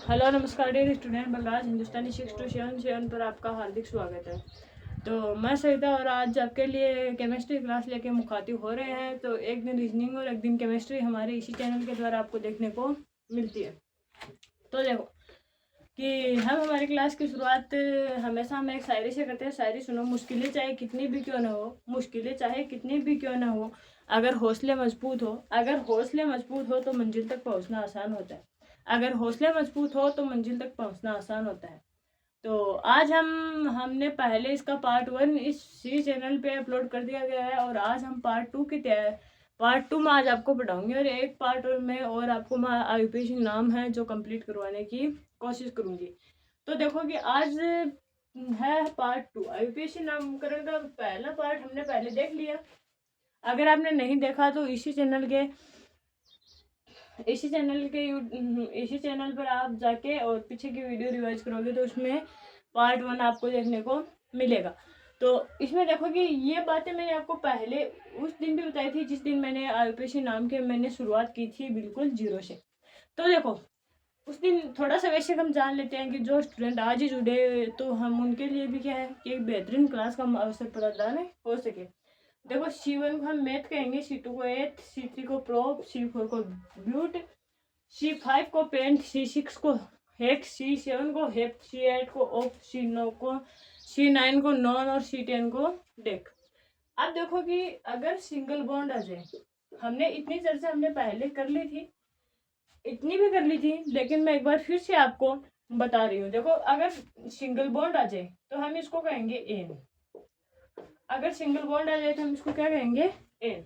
Hello नमस्कार dear student, Balraj हिंदुस्तानी 627 पर आपका हार्दिक स्वागत है। तो मैं सविता और आज आपके लिए केमिस्ट्री क्लास लेके मुखातिब हो रहे हैं। तो एक दिन रीजनिंग और एक दिन केमिस्ट्री हमारे इसी चैनल के द्वारा आपको देखने को मिलती है। तो देखो कि हम हमारी क्लास की शुरुआत हमेशा हम एक शायरी से करते हैं। शायरी सुनो। मुश्किलें चाहे कितनी भी क्यों ना हो, मुश्किलें चाहे कितनी भी क्यों ना हो, अगर हौसले मजबूत हो तो मंजिल तक पहुंचना आसान होता है। अगर हौसले मजबूत हो तो मंजिल तक पहुंचना आसान होता है। तो आज हमने पहले इसका पार्ट 1 इसी चैनल पे अपलोड कर दिया गया है और आज हम पार्ट 2 में आज आपको पढ़ाऊंगी और एक पार्ट में और आपको मैं आयुपेश नाम है जो कंप्लीट करवाने की कोशिश करूंगी। तो देखो कि आज है पार्ट 2। आयुपेश नामकरण का पहला पार्ट हमने पहले देख लिया। अगर आपने नहीं देखा तो इसी चैनल पर आप जाके और पीछे की वीडियो रिवाइज करोगे तो उसमें पार्ट 1 आपको देखने को मिलेगा। तो इसमें देखो कि ये बातें मैंने आपको पहले उस दिन भी बताई थी जिस दिन मैंने आयुपेशी नाम के मैंने शुरुआत की थी बिल्कुल जीरो से। तो देखो उस दिन थोड़ा सा वैसे हम जान लेते हैं कि जो स्टूडेंट आज ही जुड़े तो हम उनके लिए भी क्या है कि एक बेहतरीन क्लास का अवसर प्रदान हो सके। देखो C1 को हम मैथ कहेंगे, C2 को एथ, C3 को प्रोप, C4 को ब्यूट, C5 को पेंट, C6 को हेक्स, C7 को हेप, C8 को ऑफ, C9 को नॉन और C10 को डेक। अब देखो कि अगर सिंगल बॉन्ड आ जाए, हमने इतनी चर्चा हमने पहले कर ली थी, इतनी भी कर ली थी, लेकिन मैं एक बार फिर से आपको बता रही हूँ। देखो अगर सिंगल बॉन्ड आ जाए तो हम इसको कहेंगे एन। अगर सिंगल बॉन्ड आ जाए तो हम इसको क्या कहेंगे एन।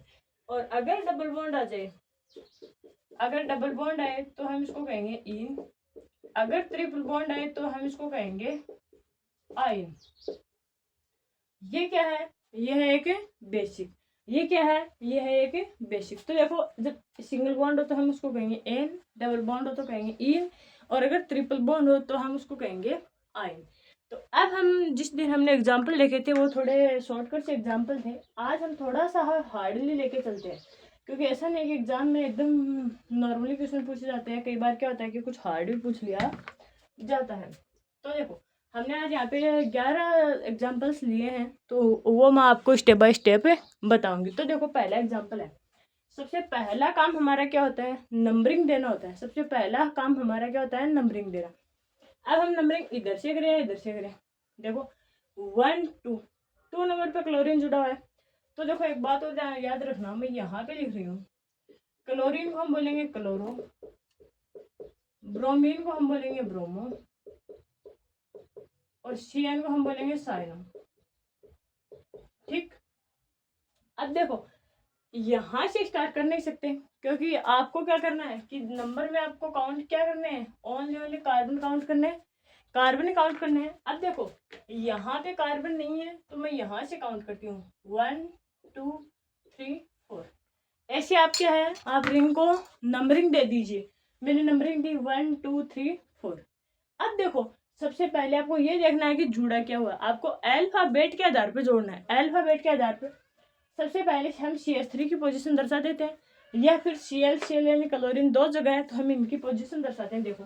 और अगर डबल बॉन्ड आ जाए, अगर डबल बॉन्ड आए तो हम इसको कहेंगे इन। अगर ट्रिपल बॉन्ड आए तो हम इसको कहेंगे आइन। ये क्या है? ये है एक बेसिक। ये क्या है? ये है एक बेसिक। तो देखो जब सिंगल बॉन्ड हो तो हम उसको कहेंगे एन, डबल बॉन्ड हो तो कहेंगे इन, और अगर ट्रिपल बॉन्ड हो तो हम उसको कहेंगे आइन। तो अब हम जिस दिन हमने एग्जाम्पल लिखे थे वो थोड़े शॉर्टकट से एग्जाम्पल थे। आज हम थोड़ा सा हार्डली लेके चलते हैं, क्योंकि ऐसा नहीं कि एग्जाम में एकदम नॉर्मली क्वेश्चन पूछे जाते हैं। कई बार क्या होता है कि कुछ हार्ड भी पूछ लिया जाता है। तो देखो हमने आज यहाँ पे 11 एग्जाम्पल्स लिए हैं, तो वो मैं आपको स्टेप बाय स्टेप बताऊंगी। तो देखो पहला एग्जाम्पल है। सबसे पहला काम हमारा क्या होता है? नंबरिंग देना होता है। सबसे पहला काम हमारा क्या होता है? नंबरिंग देना। अब हम नंबरिंग इधर से करें इधर से करें। देखो 1 2 नंबर पे क्लोरीन जुड़ा हुआ है। तो देखो एक बात हो जाए याद रखना, मैं यहाँ पे लिख रही हूँ क्लोरीन को हम बोलेंगे क्लोरो, ब्रोमीन को हम बोलेंगे ब्रोमो, और CN को हम बोलेंगे साइनो। ठीक। अब देखो यहाँ से स्टार्ट कर नहीं सकते, क्योंकि आपको क्या करना है कि नंबर में आपको काउंट क्या करने हैं? ओनली कार्बन काउंट करने हैं, कार्बन काउंट करने हैं। अब देखो यहाँ पे कार्बन नहीं है तो मैं यहाँ से काउंट करती हूँ 1 2 3 4। ऐसे आप क्या है, आप रिंग को नंबरिंग दे दीजिए। मैंने नंबरिंग दी 1 2 3 4। अब देखो सबसे पहले आपको ये देखना है कि जुड़ा क्या हुआ। आपको अल्फाबेट के आधार पे जोड़ना है। अल्फाबेट के आधार पे सबसे पहले हम CH3 की पोजीशन दर्शा देते हैं, या फिर Cl यानी क्लोरीन दो जगह है तो हम इनकी पोजीशन दर्शाते हैं। देखो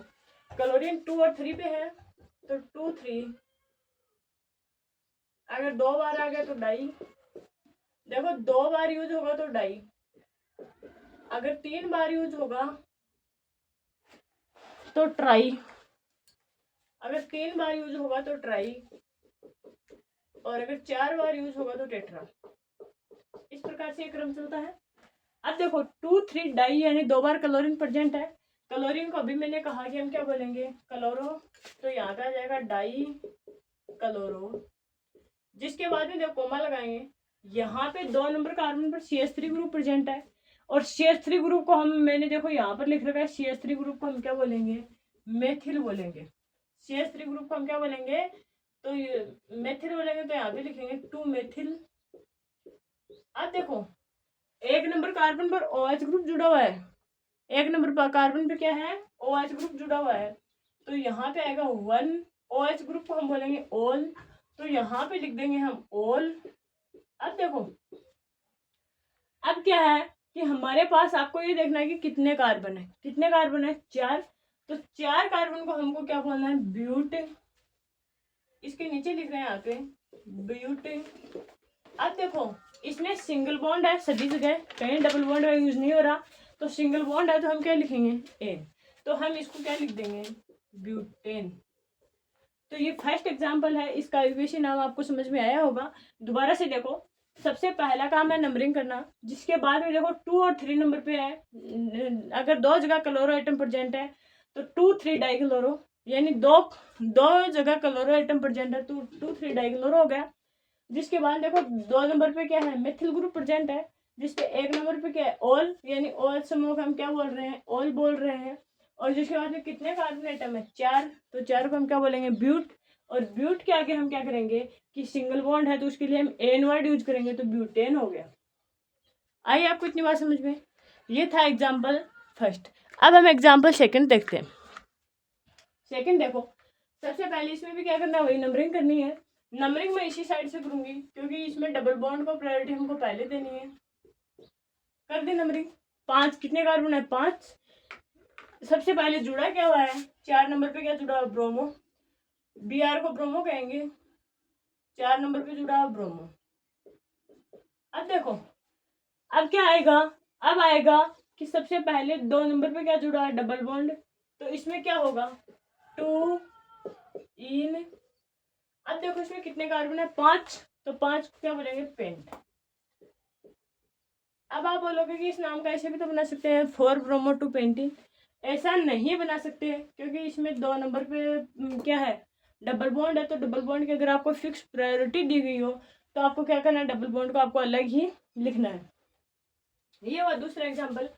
क्लोरीन 2 और 3 पे है तो 2 3, अगर 2 बार आ गया तो डाई। देखो 2 बार यूज होगा तो डाई, अगर 3 बार यूज होगा तो ट्राई, अगर 3 बार यूज होगा तो ट्राई, और अगर 4 बार यूज होगा तो टेट्रा। इस प्रकार से क्रम चलता है। अब देखो 2 3 डाई यानी 2 बार क्लोरीन प्रेजेंट है। क्लोरीन को अभी मैंने कहा कि हम क्या बोलेंगे क्लोरो, तो यहाँ पे आ जाएगा डाई क्लोरो, जिसके बाद में देखो कोमा लगाएंगे। यहाँ पे 2 नंबर कार्बन पर CH3 ग्रुप प्रेजेंट है, और CH3 ग्रुप को हम मैंने देखो यहाँ पर लिख रखा है CH3 ग्रुप को हम क्या बोलेंगे? मेथिल बोलेंगे। CH3 ग्रुप को हम क्या बोलेंगे? तो मेथिल बोलेंगे। तो यहाँ पे लिखेंगे 2 मेथिल। अब देखो एक नंबर कार्बन पर OH ग्रुप जुड़ा हुआ है, एक नंबर पर कार्बन पे क्या है? OH ग्रुप जुड़ा हुआ है, तो यहाँ पे आएगा 1। OH ग्रुप को हम बोलेंगे ऑल, तो यहाँ पे लिख देंगे हम ऑल। अब देखो अब क्या है कि हमारे पास आपको ये देखना है कि कितने कार्बन है। कितने कार्बन है? 4। तो 4 कार्बन को हमको क्या बोलना है, ब्यूट। इसके नीचे लिख रहे हैं यहाँ पे ब्यूट। अब देखो इसमें सिंगल बॉन्ड है सभी जगह, कहीं डबल बॉन्ड का यूज नहीं हो रहा, तो सिंगल बॉन्ड है तो हम क्या लिखेंगे, एन। तो हम इसको क्या लिख देंगे, ब्यूटेन। तो ये फर्स्ट एग्जांपल है, इसका एब्रिविएशन नाम आपको समझ में आया होगा। दोबारा से देखो, सबसे पहला काम है नंबरिंग करना, जिसके बाद में देखो 2 और 3 नंबर पे है, अगर 2 जगह क्लोरो आइटम प्रेजेंट है तो 2 3 डाइक्लोरो, यानी दो जगह क्लोरो आइटम प्रेजेंट है तो 2 3 डाइक्लोरो हो गया। जिसके बाद देखो 2 नंबर पे क्या है, मेथिल ग्रुप प्रेजेंट है, जिसपे 1 नंबर पे क्या है, ऑल, यानी ऑल समूह को हम क्या बोल रहे हैं, ऑल बोल रहे हैं। और जिसके बाद में कितने कार्बन आइटम है, 4, तो 4 को हम क्या बोलेंगे, ब्यूट। और ब्यूट के आगे हम क्या करेंगे कि सिंगल बॉन्ड है तो उसके लिए हम एन वर्ड यूज करेंगे, तो ब्यूटेन हो गया। आइए आपको इतनी बात समझ में, ये था एग्जाम्पल फर्स्ट। अब हम एग्जाम्पल सेकंड देखते हैं। सेकंड देखो, सबसे पहले इसमें भी क्या करना है, वही नंबरिंग करनी है। नंबरिंग मैं इसी साइड से करूंगी क्योंकि इसमें डबल बॉन्ड को प्रायोरिटी हमको पहले देनी है। कर दी नंबरिंग। 5 कितने कार्बन है, 5। सबसे पहले जुड़ा क्या हुआ है, 4 नंबर पे क्या जुड़ा है, ब्रोमो। Br को ब्रोमो कहेंगे, 4 नंबर पे जुड़ा है ब्रोमो। अब देखो अब क्या आएगा, अब आएगा कि सबसे पहले 2 नंबर पे क्या जुड़ा है, डबल बॉन्ड, तो इसमें क्या होगा, 2 इन। अब देखो इसमें कितने कार्बन है, 5, तो 5 को क्या बोलेंगे, पेंट। अब आप बोलोगे कि इस नाम का ऐसे भी तो बना सकते हैं, 4 ब्रोमो 2 पेंटिन। ऐसा नहीं बना सकते क्योंकि इसमें 2 नंबर पे क्या है, डबल बॉन्ड है, तो डबल बॉन्ड की अगर आपको फिक्स प्रायोरिटी दी गई हो तो आपको क्या करना है, डबल बॉन्ड को आपको अलग ही लिखना है। ये हुआ दूसरा एग्जाम्पल।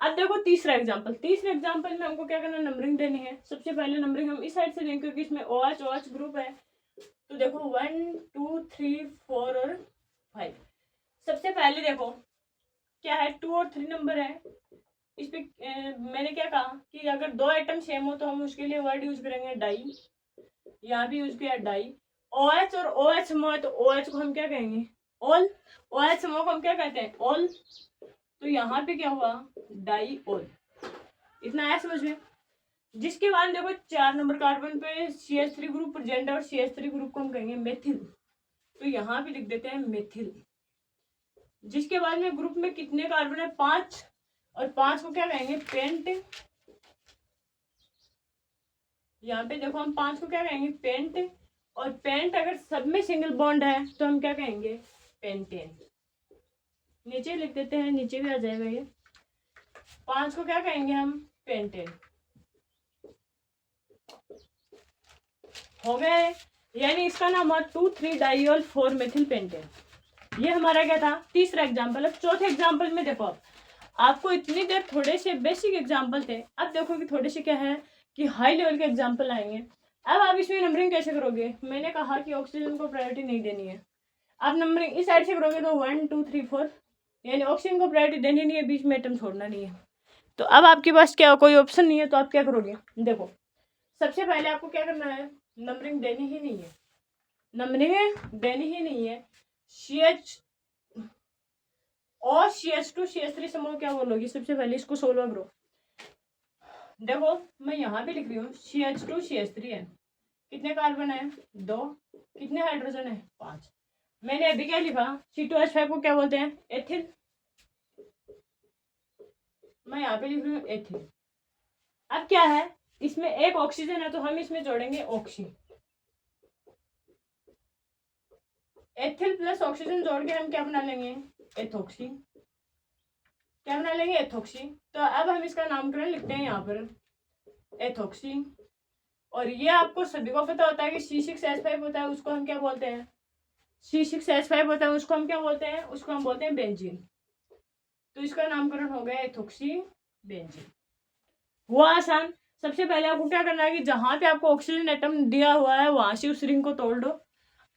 अब देखो तीसरा एग्जाम्पल। तीसरे एग्जाम्पल में हमको क्या करना है, नंबरिंग देनी है। सबसे पहले नंबरिंग हम इस साइड से देंगे क्योंकि इसमें OH OH ग्रुप है, तो देखो 1 2 3 4 और 5। सबसे पहले देखो क्या है, 2 और 3 नंबर है। इस पे मैंने क्या कहा कि अगर 2 आइटम सेम हो तो हम उसके लिए वर्ड यूज करेंगे डाई। यहाँ भी यूज किया डाई। OH और OH समूह है तो OH को हम क्या कहेंगे, ऑल। OH समूह को हम क्या कहते हैं, ऑल। तो यहाँ पे क्या हुआ, डाई ऑल। इतना है समझ में। जिसके बाद देखो 4 नंबर कार्बन पे CH3 ग्रुप प्रेजेंट है और CH3 ग्रुप को हम कहेंगे मेथिल, तो यहाँ पे लिख देते हैं मेथिल। जिसके बाद में ग्रुप में कितने कार्बन है, 5, और 5 को क्या कहेंगे, पेंट। यहाँ पे देखो हम 5 को क्या कहेंगे, पेंट। और पेंट अगर सब में सिंगल बॉन्ड है तो हम क्या कहेंगे, पेंटेन। नीचे लिख देते हैं, नीचे भी आ जाएगा ये। 5 को क्या कहेंगे हम, पेंटेन। हो गए, यानी इसका नाम हुआ 2 3 डाइऑल 4 मेथिल पेंटेन। ये हमारा क्या था, तीसरा एग्जाम्पल। अब चौथे एग्जाम्पल में देखो, आपको इतनी देर थोड़े से बेसिक एग्जाम्पल थे, अब देखो कि थोड़े से क्या है कि हाई लेवल के एग्जाम्पल आएंगे। अब आप इसमें नंबरिंग कैसे करोगे, मैंने कहा कि ऑक्सीजन को प्रायोरिटी नहीं देनी है। आप नंबरिंग इस साइड से करोगे तो 1 2 3 4, यानी ऑक्सीजन को प्रायोरिटी देनी नहीं है, बीच में एटम छोड़ना नहीं है। तो अब आपके पास क्या कोई ऑप्शन नहीं है, तो आप क्या करोगे, देखो सबसे पहले आपको क्या करना है, नंबरिंग देनी ही नहीं है, नंबरिंग देनी ही नहीं है। CH और CH2 CH3 समूह क्या बोलोगी, सबसे पहले इसको सोल्व करो। देखो मैं यहाँ पे लिख रही हूँ, CH2 CH3 है, कितने कार्बन है, 2, कितने हाइड्रोजन है, 5। मैंने अभी क्या लिखा, C2H5 को क्या बोलते हैं, एथिल। मैं यहाँ पे लिख रही हूँ एथिल। अब क्या है, इसमें एक ऑक्सीजन है तो हम इसमें जोड़ेंगे ऑक्सी। एथिल प्लस ऑक्सीजन जोड़ के हम क्या बना लेंगे, एथोक्सी। क्या बना लेंगे, एथोक्सी। तो अब हम इसका नामकरण लिखते हैं यहाँ पर, एथोक्सी। और ये आपको सभी को पता होता है कि C6H5 होता है, उसको हम क्या बोलते हैं, C6H5 होता है उसको हम क्या बोलते हैं, उसको हम बोलते हैं बेंजीन। तो इसका नामकरण हो गया एथोक्सी बेंजीन। हुआ आसान। सबसे पहले आपको क्या करना है कि जहां पे आपको ऑक्सीजन एटम दिया हुआ है वहां से उस रिंग को तोड़ दो,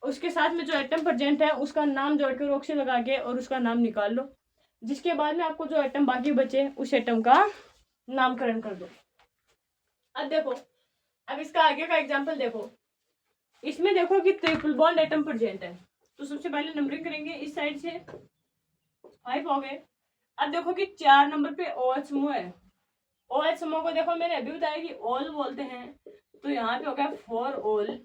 उसके साथ में जो एटम प्रेजेंट है उसका नाम जोड़कर ऑक्सी लगा के और उसका नाम निकाल लो। जिसके बाद में आपको जो एटम बाकी बचे उस एटम का नामकरण कर दो। अब देखो, अब इसका आगे का एग्जाम्पल देखो। इसमें देखो कि ट्रिपल बॉन्ड एटम प्रेजेंट है, तो सबसे पहले नंबरिंग करेंगे इस साइड से, 5 हो गए। अब देखो कि 4 नंबर पे OH समूह है, OH समूह को देखो मैंने अभी बताया कि ऑल बोलते हैं, तो यहाँ पे हो गया 4 ऑल।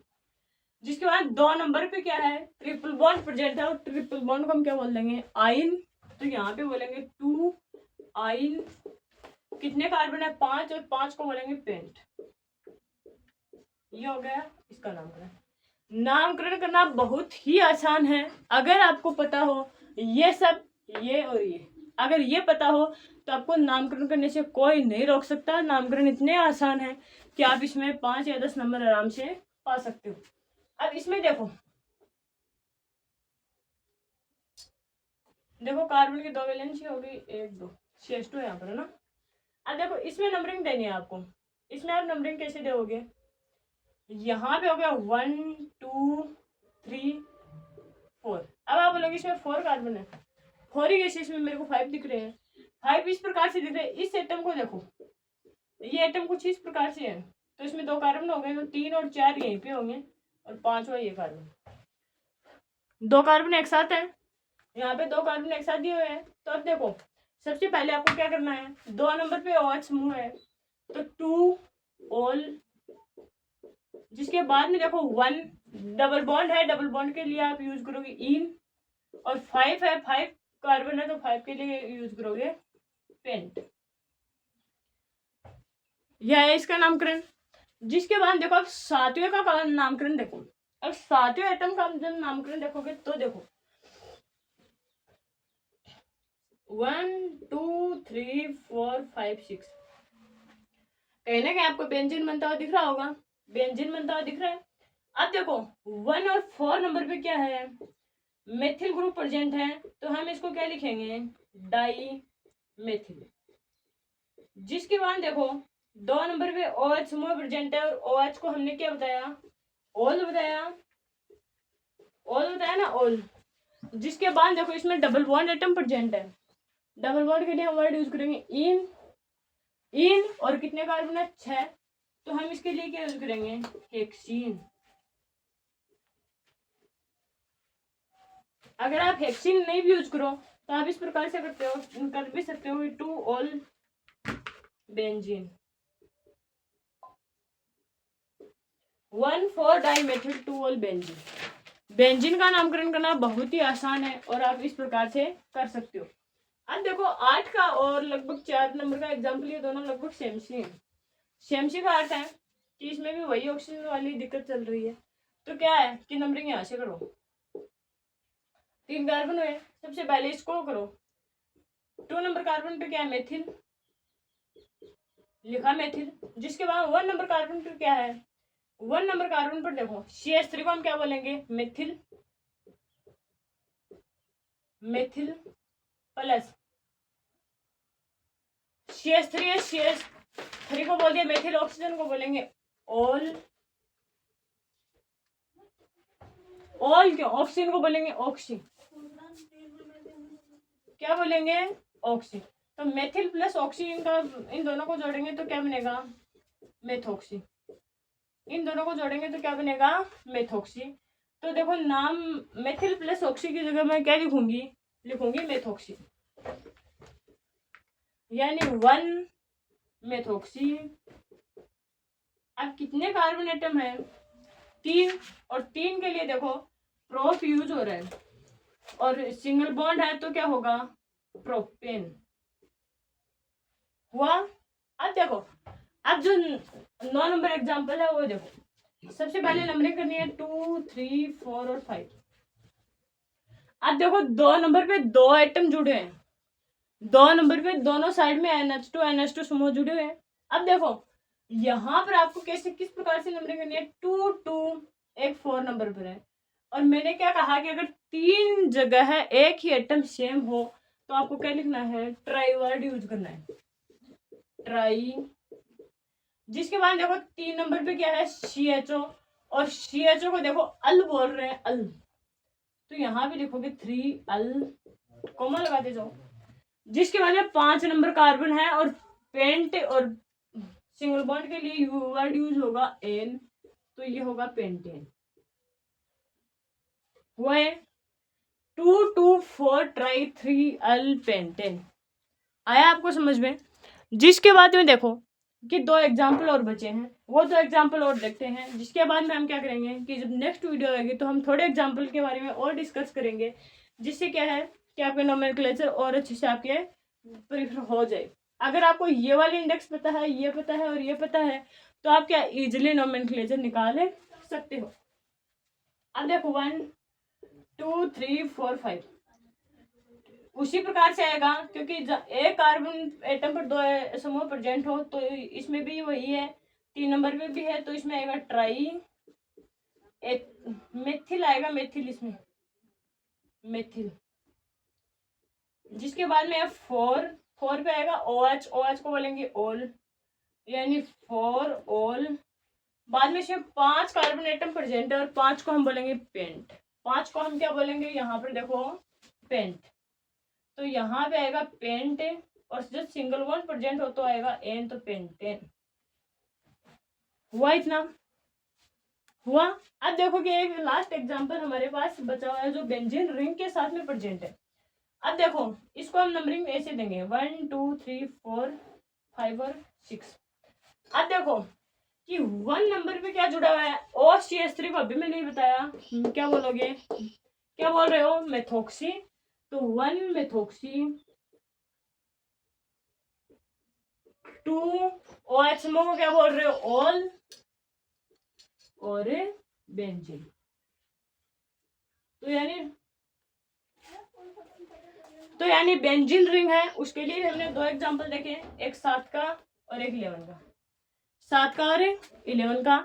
जिसके बाद 2 नंबर पे क्या है, ट्रिपल बॉन्ड प्रेजेंट है, और ट्रिपल बॉन्ड को हम क्या बोल देंगे, आइन। तो यहाँ पे बोलेंगे 2 आइन। कितने कार्बन है, 5, और 5 को बोलेंगे पेंट। ये हो गया इसका नामकरण। नामकरण करना बहुत ही आसान है अगर आपको पता हो ये सब, ये और ये, अगर ये पता हो तो आपको नामकरण करने से कोई नहीं रोक सकता। नामकरण इतने आसान है कि आप इसमें 5 या 10 नंबर आराम से पा सकते हो। अब इसमें देखो कार्बन की 2 वैलेंसी हो गई, 1 2 CH2 यहाँ पर है ना। अब देखो इसमें नंबरिंग देनी है आपको। इसमें आप नंबरिंग कैसे दोगे, यहाँ पे हो गया 1 2 3 4। अब आप बोलोगे इसमें 4 कार्बन है, 4 ही कैसे, इसमें मेरे को 5 दिख रहे हैं। 5 इस प्रकार से दिख रहे हैं। इस एटम को देखो, ये एटम कुछ इस प्रकार से है, तो इसमें 2 कार्बन हो गए, तो 3 और 4 यहीं पे होंगे, और 5वां ये कार्बन। 2 कार्बन एक साथ है, यहाँ पे 2 कार्बन एक साथ दिए हुए हैं। तो अब देखो सबसे पहले आपको क्या करना है, 2 नंबर पे OH समूह है, तो 2 ऑल। जिसके बाद में देखो 1 डबल बॉन्ड है, डबल बॉन्ड के लिए आप यूज करोगे इन, और 5 है, 5 कार्बन है, तो 5 के लिए यूज करोगे पेंट। यह है इसका नामकरण। जिसके बाद देखो अब 7वें का नामकरण देखो। अब 7वें एटम का जब नामकरण देखोगे तो देखो 1 2 3 4 5 6, कहीं ना कहीं आपको बेंजीन बनता हुआ दिख रहा होगा, बेंजीन बनता हुआ दिख रहा है। अब देखो 1 और 4 नंबर पे क्या है, मेथिल ग्रुप प्रेजेंट है, तो हम इसको क्या लिखेंगे, डाई मेथिल। जिसके बाद देखो 2 नंबर पे OH समूह प्रेजेंट है, और OH को हमने क्या बताया, ऑल बताया, ऑल बताया ना, ऑल। जिसके बाद देखो इसमें डबल बॉन्ड एटम प्रेजेंट है, डबल बॉन्ड के लिए हम वर्ड यूज करेंगे इन, इन, और कितने कार्बन है, 6, तो हम इसके लिए क्या यूज करेंगे, हेक्सीन। अगर आप हेक्सीन नहीं भी यूज करो तो आप इस प्रकार से करते हो, कर भी सकते हो 2 all benzene, 1 4 dimethyl 2 all benzene. Benzene का नामकरण करना बहुत ही आसान है, और आप इस प्रकार से कर सकते हो। अब देखो 8 का और लगभग 4 नंबर का एग्जाम्पल, ये दोनों लगभग सेम सी है। सेम सी का अर्थ है कि इसमें भी वही ऑक्सीजन वाली दिक्कत चल रही है। तो क्या है कि नंबरिंग यहाँ से करो, 3 कार्बन हुए, सबसे पहले इसको करो। 2 नंबर कार्बन पे क्या है, मेथिल, लिखा मेथिल। जिसके बाद 1 नंबर कार्बन पे क्या है, 1 नंबर कार्बन पर देखो CH3 को हम क्या बोलेंगे, मेथिल, मेथिल प्लस CH3 है, CH3 को बोल दिया मेथिल, ऑक्सीजन को बोलेंगे ऑल, ऑल क्यों, ऑक्सीजन को बोलेंगे ऑक्सी, क्या बोलेंगे, ऑक्सी। तो मेथिल प्लस ऑक्सी, इनका इन दोनों को जोड़ेंगे तो क्या बनेगा, मेथॉक्सी। इन दोनों को जोड़ेंगे तो क्या बनेगा, मेथॉक्सी। तो देखो नाम मेथिल प्लस ऑक्सी की जगह मैं क्या लिखूंगी, लिखूंगी मेथॉक्सी, यानी 1 मेथॉक्सी। अब कितने कार्बन एटम है, 3, और 3 के लिए देखो प्रोप यूज हो रहा है, और सिंगल बॉन्ड है तो क्या होगा, प्रोपेन हुआ। अब देखो अब जो 9 नंबर एग्जांपल है वो देखो, सबसे पहले नंबरिंग करनी है 2 3 4 और 5। अब देखो 2 नंबर पे 2 आइटम जुड़े हैं, 2 नंबर पे दोनों साइड में NH2 समूह जुड़े हुए हैं। अब देखो यहाँ पर आपको कैसे किस प्रकार से नंबरिंग करनी है, 2 2 एक 4 नंबर पर है, और मैंने क्या कहा कि अगर 3 जगह है एक ही आइटम सेम हो तो आपको क्या लिखना है, ट्राई वर्ड यूज करना है, ट्राई। जिसके बाद देखो 3 नंबर पे क्या है, CHO, और CHO को देखो अल बोल रहे हैं, अल, तो यहाँ पे लिखोगे 3 अल, कॉमा लगाते जाओ। जिसके बाद में 5 नंबर कार्बन है, और पेंट और सिंगल बॉन्ड के लिए वर्ड यूज होगा एन, तो ये होगा पेंटेन। हुआ है 2 2 4 ट्राई 3 अल पेंटेन। आया आपको समझ में। जिसके बाद में देखो कि 2 एग्जाम्पल और बचे हैं, वो 2 एग्जाम्पल और देखते हैं। जिसके बाद में हम क्या करेंगे कि जब नेक्स्ट वीडियो आएगी तो हम थोड़े एग्जाम्पल के बारे में और डिस्कस करेंगे, जिससे क्या है कि आपके नोमेनक्लेचर और अच्छे से आपके प्रिफर हो जाए। अगर आपको ये वाली इंडेक्स पता है, ये पता है और ये पता है, तो आप क्या इजिली नोमेनक्लेचर निकाल सकते हो। अब देखो 1 2 3 4 5 उसी प्रकार से आएगा, क्योंकि एक कार्बन एटम पर 2 समूह प्रेजेंट हो, तो इसमें भी वही है। 3 नंबर पे भी है, तो इसमें आएगा ट्राई मेथिल आएगा, मेथिल इसमें मेथिल। जिसके बाद में 4 पे आएगा OH, OH को बोलेंगे ओल, यानी 4 ओल। बाद में इसमें 5 कार्बन एटम प्रेजेंट है और 5 को हम बोलेंगे पेंट। 5 को हम क्या बोलेंगे, यहाँ पर देखो पेंट, तो यहाँ पे आएगा पेंट, और जब सिंगल बॉन्ड प्रेजेंट हो तो आएगा एन, तो पेंटेन। हुआ इतना? हुआ। अब देखो कि एक लास्ट एग्जांपल हमारे पास बचा हुआ है जो बेंजीन रिंग के साथ में प्रेजेंट है। अब देखो इसको हम नंबरिंग ऐसे देंगे 1 2 3 4 5 और 6। अब देखो कि 1 नंबर पे क्या जुड़ा हुआ है, OCH3 को अभी मैंने बताया, क्या बोलोगे, क्या बोल रहे हो, मेथोक्सी। तो 1 मेथोक्सी, 2 OH को क्या बोल रहे हो, ऑल, और बेंजीन। तो यानी बेंजीन रिंग है, उसके लिए हमने 2 एग्जांपल देखे, एक 7 का और एक 11 का, 7 का और 11 का।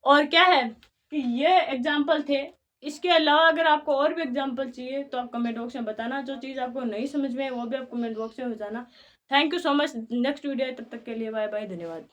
और क्या है कि ये एग्जांपल थे। इसके अलावा अगर आपको और भी एग्जांपल चाहिए तो आप कमेंट बॉक्स में बताना, जो चीज़ आपको नहीं समझ में है वो भी आप कमेंट बॉक्स में बताना। Thank you so much. Next video तब तक के लिए बाय बाय, धन्यवाद।